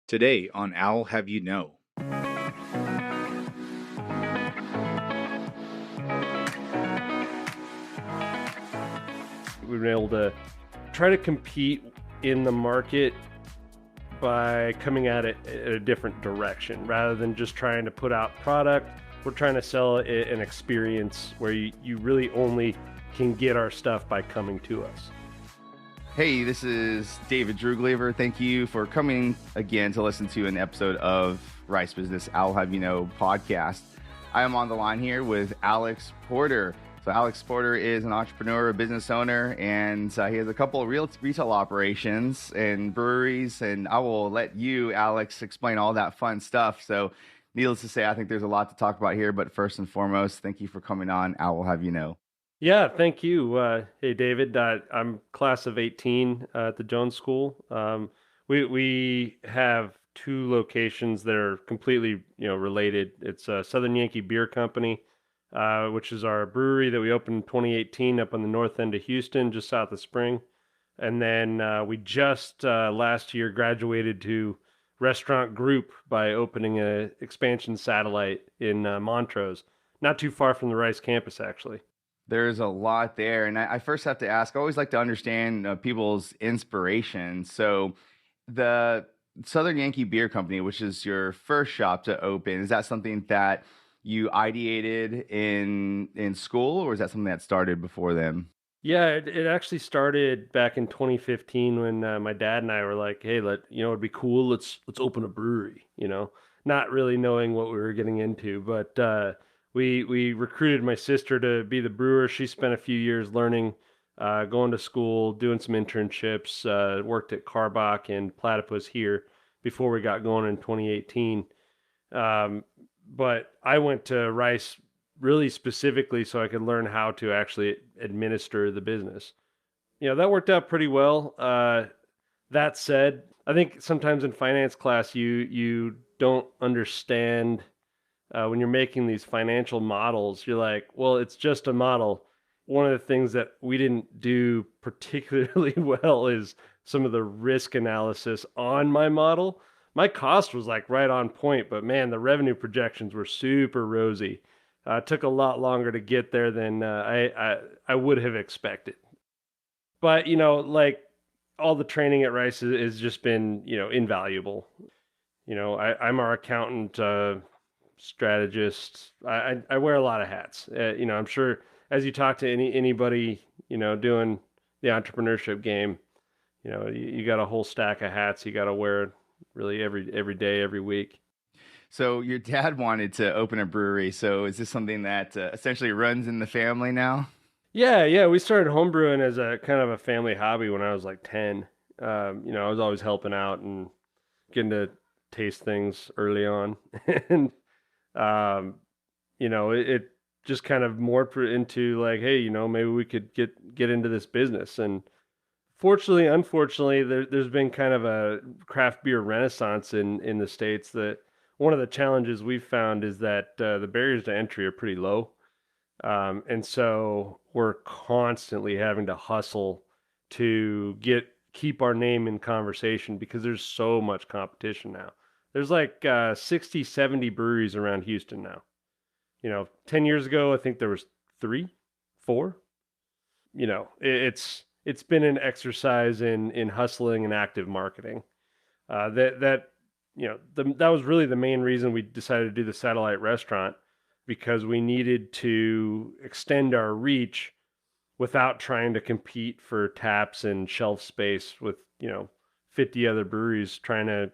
Today on Owl Have You Know. We've been able to try to compete in the market by coming at it in a different direction. Rather than just trying to put out product, we're trying to sell an experience where you really only can get our stuff by coming to us. Hey, this is David Droogleever. Thank you for coming again to listen to an episode of Rice Business Owl Have You Know podcast. I am on the line here with Alex Porter. So Alex Porter is an entrepreneur, a business owner, and he has a couple of retail operations and breweries, and I will let you, Alex, explain all that fun stuff. So needless to say, I think there's a lot to talk about here, but first and foremost, thank you for coming on Owl Have You Know. Yeah, thank you. Hey, David. I'm class of 18 at the Jones School. We have two locations that are completely related. It's Southern Yankee Beer Company, which is our brewery that we opened in 2018 up on the north end of Houston, just south of Spring. And then we just last year graduated to Restaurant Group by opening a expansion satellite in Montrose, not too far from the Rice campus, actually. There's a lot there. And I first have to ask, I always like to understand people's inspiration. So the Southern Yankee Beer Company, which is your first shop to open, is that something that you ideated in school, or is that something that started before then? Yeah, it actually started back in 2015 when my dad and I were like, "Hey, it'd be cool. Let's open a brewery." Not really knowing what we were getting into, but we recruited my sister to be the brewer. She spent a few years learning, going to school, doing some internships. Worked at Carbach and Platypus here before we got going in 2018. Um, but I went to Rice really specifically so I could learn how to actually administer the business. That worked out pretty well. That said, I think sometimes in finance class you don't understand when you're making these financial models. You're like, well, it's just a model. One of the things that we didn't do particularly well is some of the risk analysis on my model. My cost was like right on point, but man, the revenue projections were super rosy. It took a lot longer to get there than I would have expected. But like all the training at Rice has just been invaluable. I'm our accountant, strategist. I wear a lot of hats. I'm sure as you talk to anybody doing the entrepreneurship game, you got a whole stack of hats you got to wear really every day, every week. So your dad wanted to open a brewery. So is this something that essentially runs in the family now? Yeah. We started homebrewing as a kind of a family hobby when I was like 10. I was always helping out and getting to taste things early on. And, um, it just kind of morphed into like, hey, maybe we could get into this business. And fortunately, unfortunately, there's been kind of a craft beer renaissance in the States. That one of the challenges we've found is that the barriers to entry are pretty low. And so we're constantly having to hustle to keep our name in conversation because there's so much competition now. There's like 60, 70 breweries around Houston now. 10 years ago, I think there was three, four. It's been an exercise in hustling and active marketing. That was really the main reason we decided to do the satellite restaurant, because we needed to extend our reach without trying to compete for taps and shelf space with 50 other breweries trying to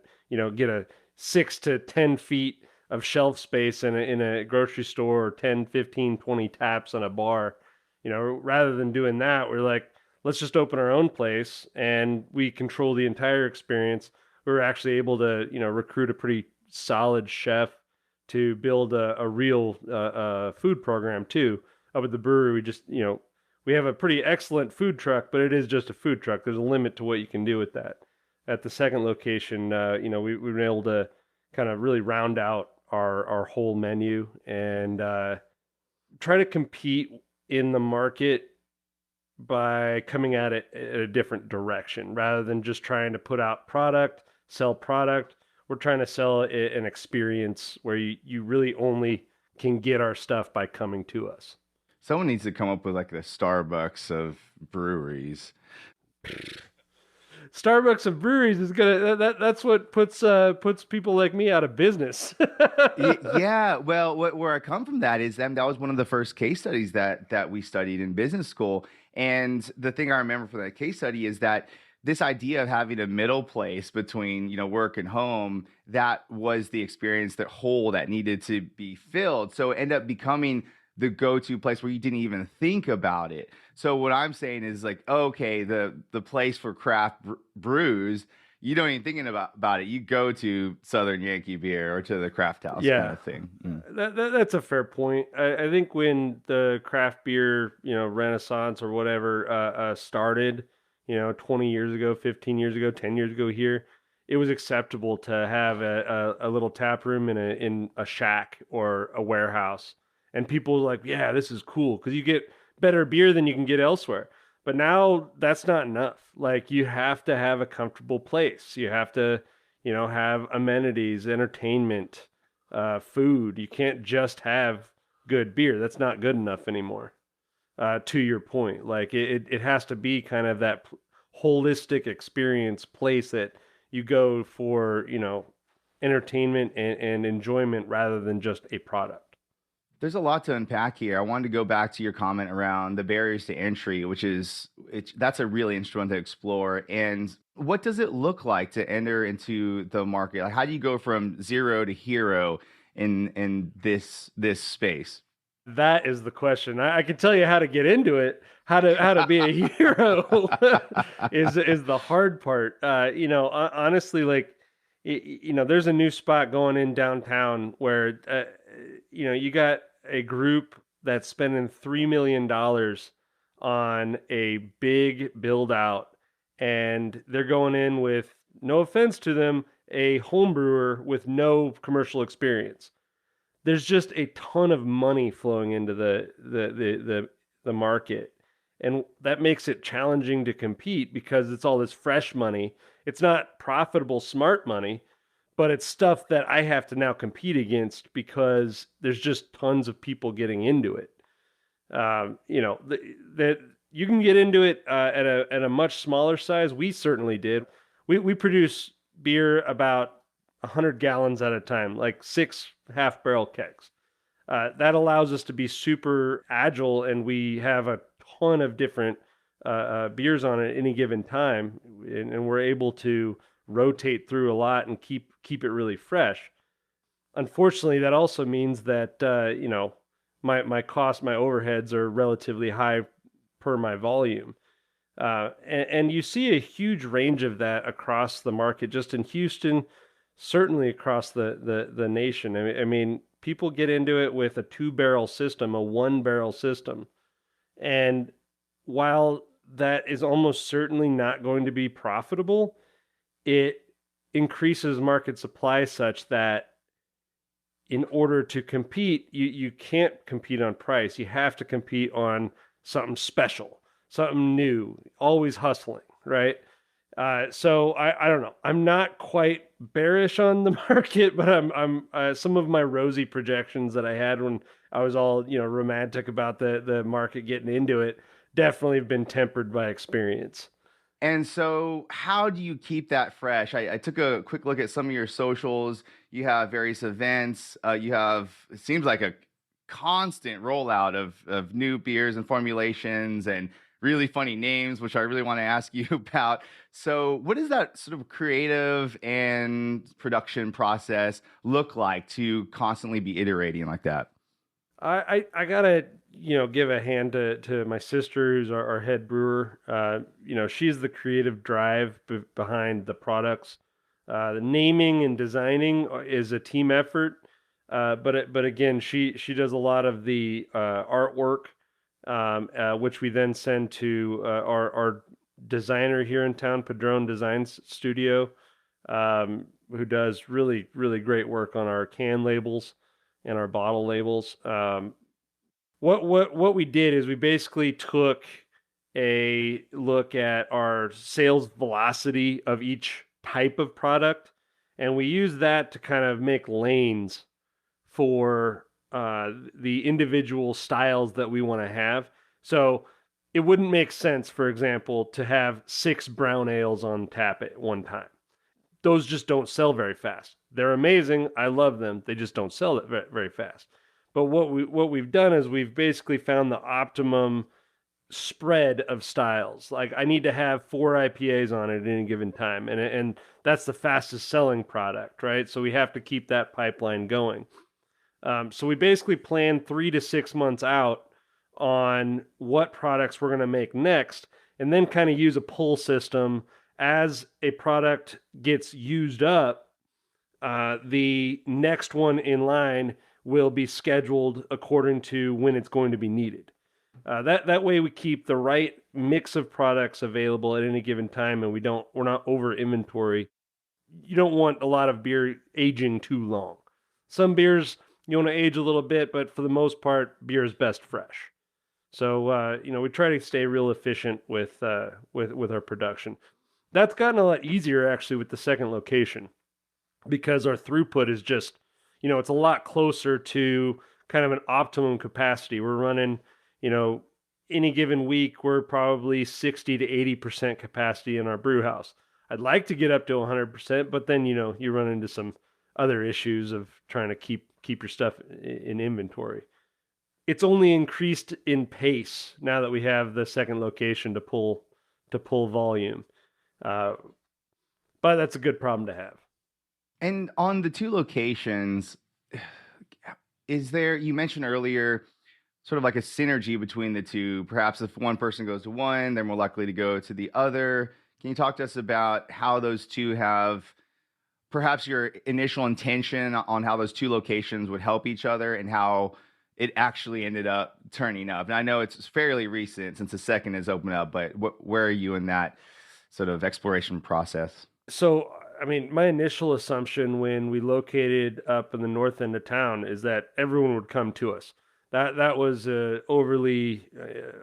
get a 6 to 10 feet of shelf space in a grocery store, or 10, 15, 20 taps on a bar. Rather than doing that, we're like, let's just open our own place and we control the entire experience. We were actually able to recruit a pretty solid chef to build a real food program too. Up at the brewery, we just we have a pretty excellent food truck, but it is just a food truck. There's a limit to what you can do with that. At the second location, we've been able to kind of really round out our whole menu and try to compete in the market by coming at it in a different direction. Rather than just trying to put out product, sell product, we're trying to sell an experience where you really only can get our stuff by coming to us. Someone needs to come up with like the Starbucks of breweries. Starbucks and breweries is gonna that's what puts people like me out of business. Yeah, well, where I come from that is that was one of the first case studies that we studied in business school. And the thing I remember from that case study is that this idea of having a middle place between, work and home, that was the experience, that hole that needed to be filled. So it ended up becoming the go-to place where you didn't even think about it. So what I'm saying is like, okay, the place for craft brews, you don't even thinking about it. You go to Southern Yankee Beer or to the craft house kind Yeah, of thing. Mm. that's a fair point. I think when the craft beer, renaissance or whatever, started, 20 years ago, 15 years ago, 10 years ago here, it was acceptable to have a little tap room in a shack or a warehouse. And people were like, yeah, this is cool because you get better beer than you can get elsewhere. But now that's not enough. Like you have to have a comfortable place. You have to, have amenities, entertainment, food. You can't just have good beer. That's not good enough anymore. To your point, like it has to be kind of that holistic experience place that you go for, entertainment and enjoyment rather than just a product. There's a lot to unpack here. I wanted to go back to your comment around the barriers to entry, which is that's a really interesting one to explore. And what does it look like to enter into the market? Like, how do you go from zero to hero in this space? That is the question. I can tell you how to get into it. How to be a hero is the hard part. Honestly, like there's a new spot going in downtown where you got a group that's spending $3 million on a big build out, and they're going in with, no offense to them, a home brewer with no commercial experience. There's just a ton of money flowing into the market, and that makes it challenging to compete because it's all this fresh money. It's not profitable smart money, but it's stuff that I have to now compete against because there's just tons of people getting into it. That you can get into it at a much smaller size. We certainly did. We produce beer about 100 gallons at a time, like 6 half barrel kegs. That allows us to be super agile, and we have a ton of different beers on at any given time, and we're able to rotate through a lot and keep it really fresh. Unfortunately, that also means that my cost, my overheads are relatively high per my volume. And you see a huge range of that across the market, just in Houston, certainly across the nation. I mean, people get into it with a 2 barrel system, a 1 barrel system. And while that is almost certainly not going to be profitable, it increases market supply such that in order to compete, you can't compete on price. You have to compete on something special, something new, always hustling, right? So I don't know. I'm not quite bearish on the market, but I'm some of my rosy projections that I had when I was all romantic about the market getting into it definitely have been tempered by experience. And so, how do you keep that fresh? I took a quick look at some of your socials. You have various events. You have, it seems like a constant rollout of new beers and formulations and really funny names, which I really want to ask you about. So, what does that sort of creative and production process look like to constantly be iterating like that? I gotta give a hand to my sister who's our head brewer. She's the creative drive behind the products. The naming and designing is a team effort, but again, she does a lot of the artwork, which we then send to our designer here in town, Padron Designs Studio, who does really great work on our can labels and our bottle labels. What we did is we basically took a look at our sales velocity of each type of product And we use that to kind of make lanes for the individual styles that we want to have. So it wouldn't make sense, for example, to have 6 brown ales on tap at one time. Those just don't sell very fast. They're amazing. I love them. They just don't sell it very, very fast. But what we've done is we've basically found the optimum spread of styles. Like I need to have 4 IPAs on it at any given time, and that's the fastest selling product, right? So we have to keep that pipeline going. So we basically plan 3 to 6 months out on what products we're going to make next, and then kind of use a pull system as a product gets used up. The next one in line will be scheduled according to when it's going to be needed. That way we keep the right mix of products available at any given time, and we're not over inventory. You don't want a lot of beer aging too long. Some beers you want to age a little bit, but for the most part, beer is best fresh. So we try to stay real efficient with our production. That's gotten a lot easier actually with the second location because our throughput is just, it's a lot closer to kind of an optimum capacity. We're running, you know, any given week, we're probably 60 to 80% capacity in our brew house. I'd like to get up to 100%, but then, you run into some other issues of trying to keep your stuff in inventory. It's only increased in pace now that we have the second location to pull volume. But that's a good problem to have. And on the 2 locations, you mentioned earlier, sort of like a synergy between the 2. Perhaps if one person goes to one, they're more likely to go to the other. Can you talk to us about how those 2 have, perhaps your initial intention on how those 2 locations would help each other and how it actually ended up turning up? And I know it's fairly recent since the second has opened up, but where are you in that sort of exploration process? So, I mean, my initial assumption when we located up in the north end of town is that everyone would come to us. That was overly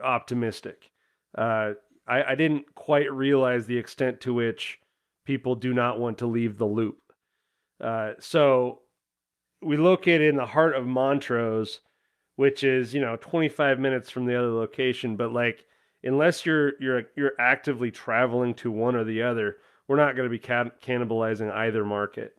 optimistic. I didn't quite realize the extent to which people do not want to leave the loop. So we located in the heart of Montrose, which is 25 minutes from the other location. But like, unless you're actively traveling to one or the other, we're not going to be cannibalizing either market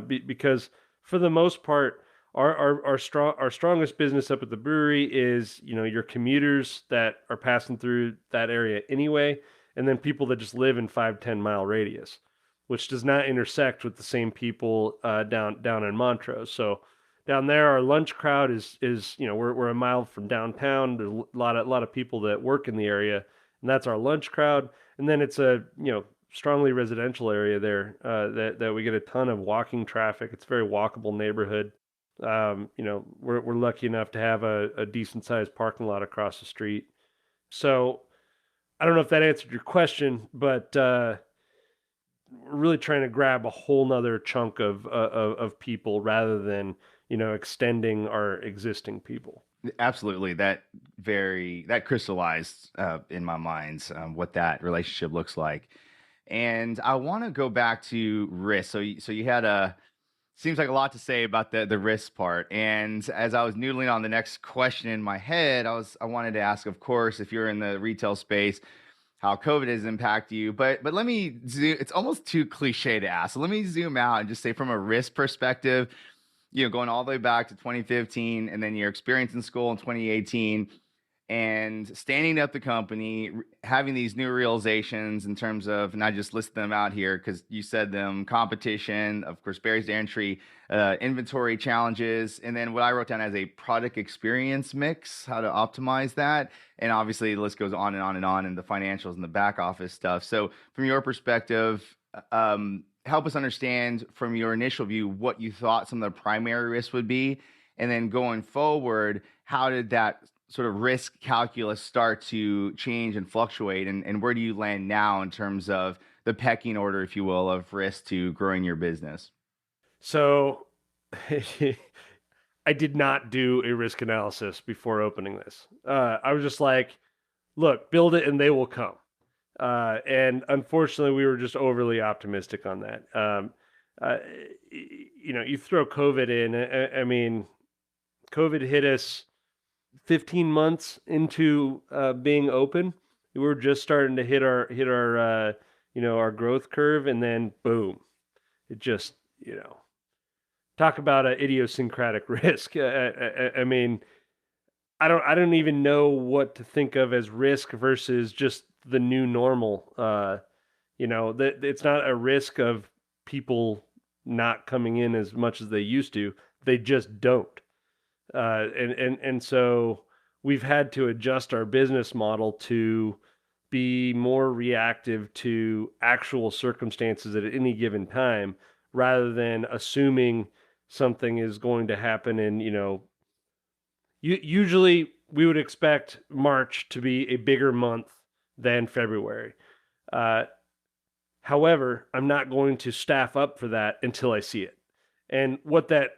because for the most part, our strongest business up at the brewery is your commuters that are passing through that area anyway, and then people that just live in 5-10 mile radius, which does not intersect with the same people down in Montrose. So down there, our lunch crowd is we're a mile from downtown. There's a lot of people that work in the area, and that's our lunch crowd. And then it's a strongly residential area there that we get a ton of walking traffic. It's a very walkable neighborhood. We're lucky enough to have a decent sized parking lot across the street. So I don't know if that answered your question, but we're really trying to grab a whole nother chunk of people rather than extending our existing people. Absolutely. That crystallized in my mind what that relationship looks like. And I want to go back to risk. So you had seems like a lot to say about the risk part. And as I was noodling on the next question in my head, I wanted to ask, of course, if you're in the retail space, how COVID has impacted you. But let me zoom. It's almost too cliche to ask. So let me zoom out and just say, from a risk perspective, going all the way back to 2015, and then your experience in school in 2018, and standing up the company, having these new realizations in terms of, and I just list them out here because you said them: competition, of course, barriers to entry, inventory challenges, and then what I wrote down as a product experience mix, how to optimize that. And obviously the list goes on and on and on, and the financials and the back office stuff. So from your perspective, help us understand from your initial view what you thought some of the primary risks would be. And then going forward, how did that sort of risk calculus start to change and fluctuate? And where do you land now in terms of the pecking order, if you will, of risk to growing your business? So I did not do a risk analysis before opening this. I was just like, look, build it and they will come. And unfortunately, we were just overly optimistic on that. uh, you throw COVID in. I mean, COVID hit us 15 months into being open. We were just starting to hit our our growth curve, and then boom, it just talk about an idiosyncratic risk. I mean, I don't even know what to think of as risk versus just the new normal. That it's not a risk of people not coming in as much as they used to. They just don't. And so we've had to adjust our business model to be more reactive to actual circumstances at any given time rather than assuming something is going to happen in, usually we would expect March to be a bigger month than February. Uh, However, I'm not going to staff up for that until I see it. And what that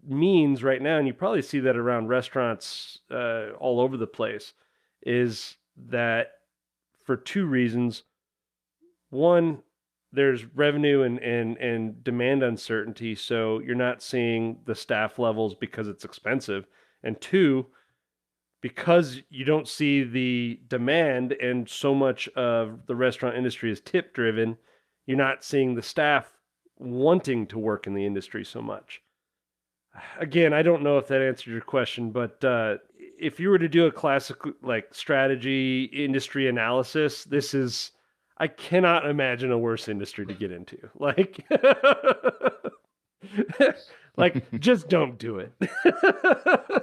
means right now, and you probably see that around restaurants all over the place, is that for two reasons. One, there's revenue and demand uncertainty, so you're not seeing the staff levels because it's expensive. And two, because you don't see the demand and so much of the restaurant industry is tip driven, you're not seeing the staff wanting to work in the industry so much. Again, I don't know if that answered your question, but if you were to do a classic like strategy industry analysis, I cannot imagine a worse industry to get into. Like, like just don't do it.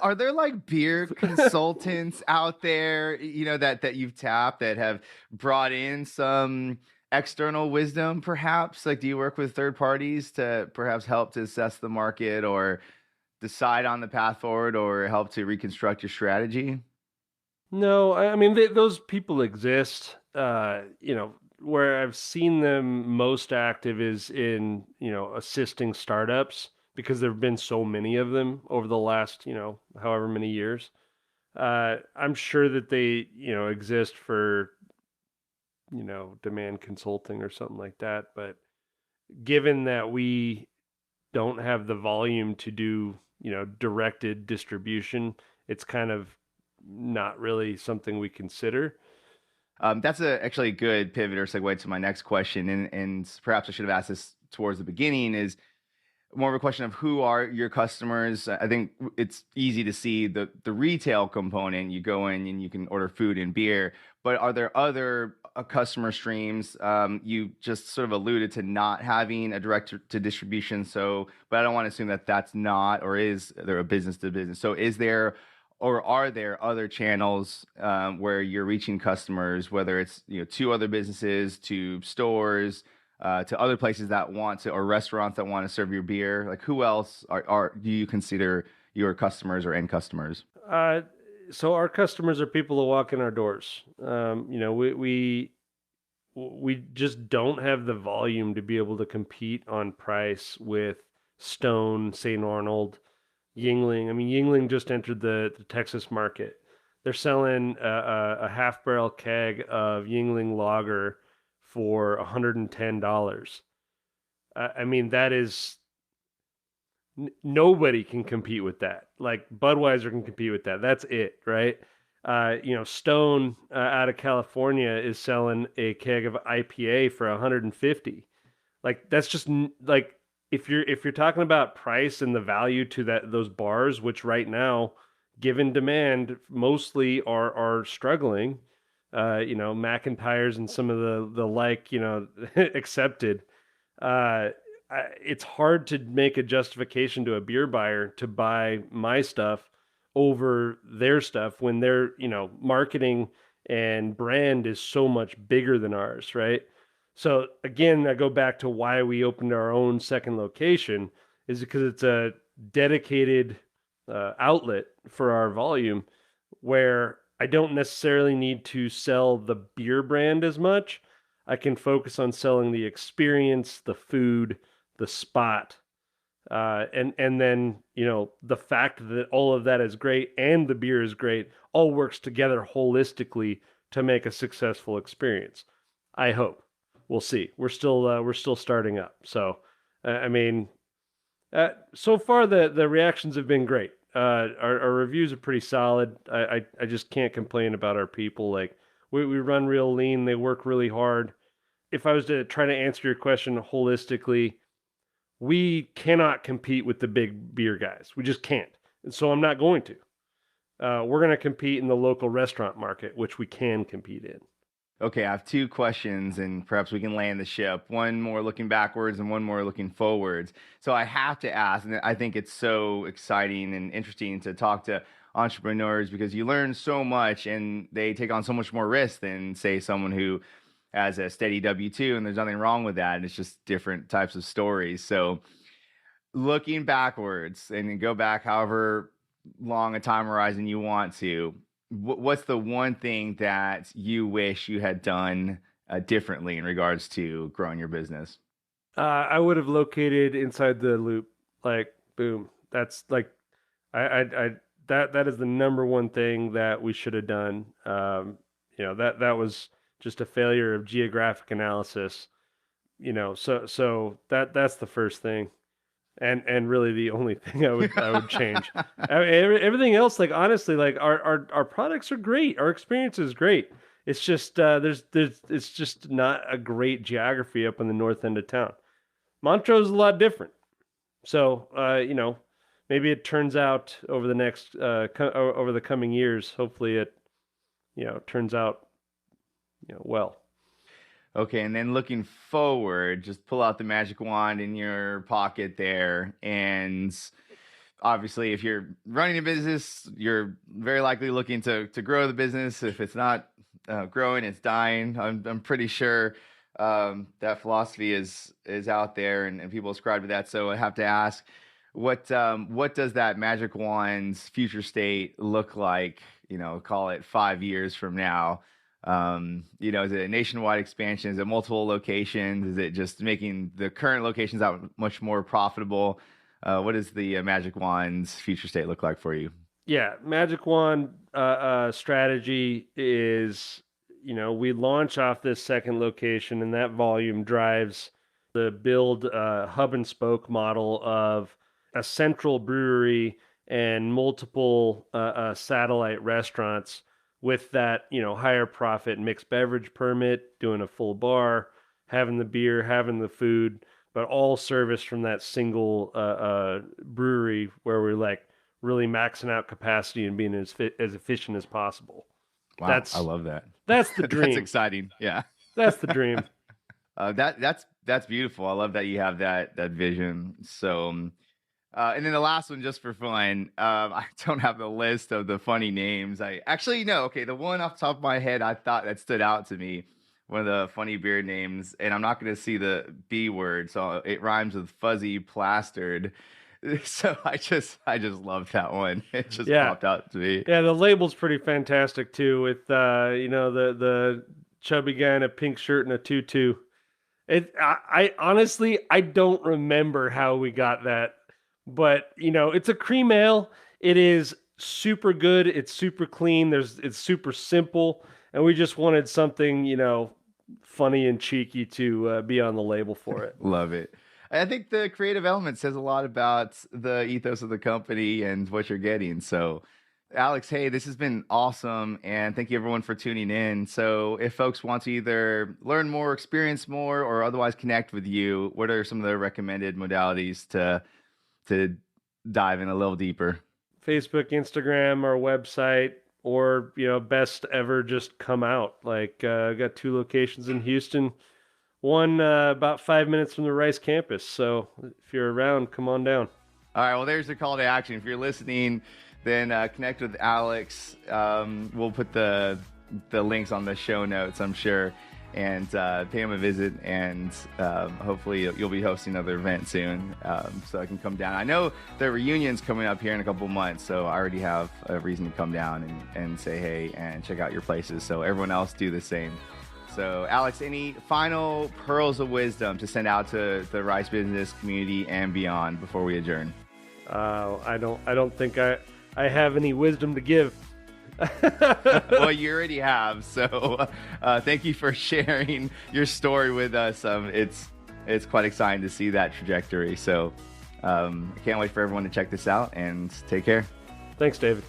Are there like beer consultants out there, that you've tapped that have brought in some external wisdom, perhaps? Like, do you work with third parties to perhaps help to assess the market or decide on the path forward or help to reconstruct your strategy? No, I mean those people exist. Where I've seen them most active is in assisting startups because there've been so many of them over the last however many years. I'm sure that they exist for demand consulting or something like that. But given that we don't have the volume to do directed distribution, it's kind of not really something we consider. That's actually a good pivot or segue to my next question, and perhaps I should have asked this towards the beginning. Is more of a question of who are your customers. I think it's easy to see the retail component. You go in and you can order food and beer, but are there other customer streams? You just sort of alluded to not having a direct to distribution. So, but I don't want to assume that that's not, or is there a business to business? So is there, or are there other channels where you're reaching customers, whether it's to other businesses, to stores, to other places that want to, or restaurants that want to serve your beer? Like, who else do you consider your customers or end customers? So our customers are people who walk in our doors. We just don't have the volume to be able to compete on price with Stone, St. Arnold, Yingling. I mean, Yingling just entered the Texas market. They're selling a half barrel keg of Yingling lager for $110. I mean, that is nobody can compete with that. Like Budweiser can compete with that. That's it, right? Stone out of California is selling a keg of IPA for 150. Like that's just like if you're talking about price and the value to those bars, which right now, given demand, mostly are struggling. McIntyre's and some of the like, accepted. It's hard to make a justification to a beer buyer to buy my stuff over their stuff when their marketing and brand is so much bigger than ours, right? So again, I go back to why we opened our own second location is because it's a dedicated outlet for our volume where I don't necessarily need to sell the beer brand as much. I can focus on selling the experience, the food, the spot, and then the fact that all of that is great and the beer is great all works together holistically to make a successful experience. I hope. We'll see. We're still starting up, so I mean, so far the reactions have been great. Our reviews are pretty solid. I just can't complain about our people. Like we run real lean. They work really hard. If I was to try to answer your question holistically, we cannot compete with the big beer guys. We just can't. And so I'm not going to. We're going to compete in the local restaurant market, which we can compete in. Okay, I have two questions, and perhaps we can land the ship. One more looking backwards and one more looking forwards. So I have to ask, and I think it's so exciting and interesting to talk to entrepreneurs because you learn so much and they take on so much more risk than, say, someone who has a steady W-2, and there's nothing wrong with that. And it's just different types of stories. So looking backwards and go back however long a time horizon you want to, what's the one thing that you wish you had done differently in regards to growing your business? I would have located inside the loop. Like, boom. That's like, that is the number one thing that we should have done. That was just a failure of geographic analysis. So that's the first thing. And really the only thing I would change. Everything else, like honestly, like our products are great. Our experience is great. It's just it's just not a great geography up in the north end of town. Montrose is a lot different. So maybe it turns out over the next over the coming years. Hopefully it turns out well. Okay, and then looking forward, just pull out the magic wand in your pocket there. And obviously, if you're running a business, you're very likely looking to grow the business. If it's not growing, it's dying. I'm pretty sure that philosophy is out there and people ascribe to that. So I have to ask, what does that magic wand's future state look like, call it 5 years from now? Is it a nationwide expansion? Is it multiple locations? Is it just making the current locations out much more profitable? What does the Magic Wand's future state look like for you? Yeah, Magic Wand strategy is, we launch off this second location, and that volume drives the build hub and spoke model of a central brewery and multiple satellite restaurants with that, higher profit mixed beverage permit, doing a full bar, having the beer, having the food, but all serviced from that single brewery where we're like really maxing out capacity and being as efficient as possible. Wow, I love that. That's the dream. That's exciting. Yeah, that's the dream. That's beautiful. I love that you have that vision. So. And then the last one, just for fun, I don't have the list of the funny names. I actually know. Okay, the one off the top of my head I thought that stood out to me, one of the funny beer names, and I'm not going to see the B word, so it rhymes with fuzzy plastered. So I just loved that one. It just popped out to me. Yeah, the label's pretty fantastic too, with the chubby guy in a pink shirt and a tutu. I honestly don't remember how we got that. But, it's a cream ale. It is super good. It's super clean. It's super simple. And we just wanted something, funny and cheeky to be on the label for it. Love it. I think the creative element says a lot about the ethos of the company and what you're getting. So, Alex, hey, this has been awesome. And thank you, everyone, for tuning in. So if folks want to either learn more, experience more, or otherwise connect with you, what are some of the recommended modalities to dive in a little deeper? Facebook, Instagram, our website, or best ever just come out. Like I got 2 locations in Houston, one about 5 minutes from the Rice campus. So if you're around, come on down. All right, well, there's the call to action. If you're listening, then connect with Alex. We'll put the links on the show notes, I'm sure, and pay him a visit, and hopefully you'll be hosting another event soon, so I can come down. I know the reunion's coming up here in a couple months, so I already have a reason to come down and say hey and check out your places, so everyone else do the same. So Alex, any final pearls of wisdom to send out to the Rice business community and beyond before we adjourn? I don't think I have any wisdom to give. Well, you already have. So thank you for sharing your story with us. It's it's quite exciting to see that trajectory. So I can't wait for everyone to check this out, and take care. Thanks, David.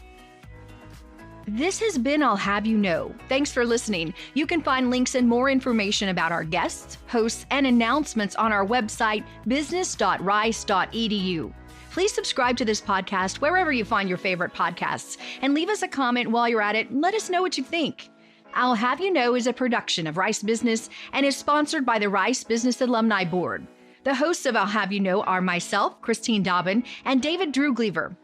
This has been I'll Have You Know. Thanks for listening. You can find links and more information about our guests, hosts, and announcements on our website, business.rice.edu. Please subscribe to this podcast wherever you find your favorite podcasts, and leave us a comment while you're at it and let us know what you think. I'll Have You Know is a production of Rice Business and is sponsored by the Rice Business Alumni Board. The hosts of I'll Have You Know are myself, Christine Dobbin, and David Droogleever.